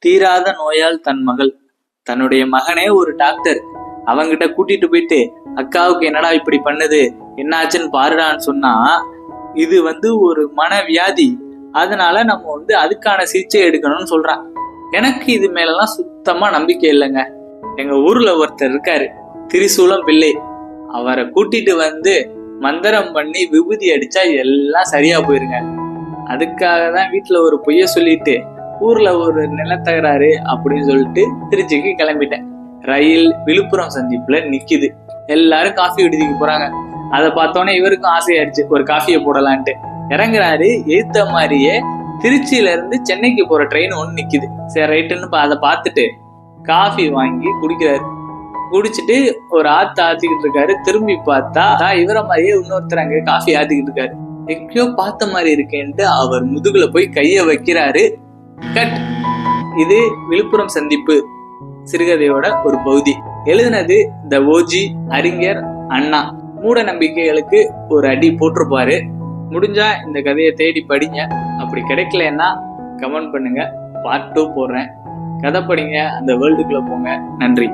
தீராத நோயால் தன் மகள். தன்னுடைய மகனே ஒரு டாக்டர். அவங்கிட்ட கூட்டிட்டு போயிட்டு அக்காவுக்கு என்னடா இப்படி பண்ணுது, என்னாச்சுன்னு பாருடான்னு சொன்னா, இது ஒரு மனவியாதி, அதனால நம்ம அதுக்கான சிகிச்சை எடுக்கணும்னு சொல்றான். எனக்கு இது மேலலாம் சுத்தமா நம்பிக்கை இல்லைங்க. எங்க ஊர்ல ஒருத்தர் இருக்காரு, திரிசூலம் பிள்ளை. அவரை கூட்டிட்டு மந்திரம் பண்ணி விபூதி அடிச்சா எல்லாம் சரியா போயிருங்க. அதுக்காக தான் வீட்டுல ஒரு பொய்ய சொல்லிட்டு ஊர்ல ஒரு நிலத்தகராறு அப்படின்னு சொல்லிட்டு திருச்சிக்கு கிளம்பிட்டேன். ரயில் விழுப்புரம் சந்திப்புல நிக்குது. எல்லாரும் காஃபி விடுதிக்கு போறாங்க. அதை பார்த்தோன்னே இவருக்கும் ஆசையாயிடுச்சு, ஒரு காஃபியை போடலான்ட்டு இறங்குறாரு. ஏத்த மாதிரியே திருச்சியில இருந்து சென்னைக்கு போற ட்ரெயின் ஒண்ணு நிக்குது. சரி ரைட்டுன்னு அதை பார்த்துட்டு காஃபி வாங்கி குடிக்கிறாரு. குடிச்சிட்டு ஒரு ஆத்திக்கிட்டு இருக்காரு. திரும்பி பார்த்தா இவர மாதிரியே இன்னொருத்தர் அங்க காஃபி ஆத்திக்கிட்டு இருக்காரு. எங்கேயோ பார்த்த மாதிரி இருக்கேன்ட்டு அவர் முதுகுல போய் கைய வைக்கிறாரு. கட். இது விழுப்புரம் சந்திப்பு சிறுகதையோட ஒரு பகுதி. எழுதினது த ஓஜி அறிஞர் அண்ணா. மூட நம்பிக்கைகளுக்கு ஒரு அடி போட்டிருப்பாரு. முடிஞ்சா இந்த கதையை தேடி படிங்க. அப்படி கிடைக்கலன்னா கமெண்ட் பண்ணுங்க, பார்ட் 2 போடுறேன். கதை படிங்க, அந்த வேர்ல்டுக்குள்ள போங்க. நன்றி.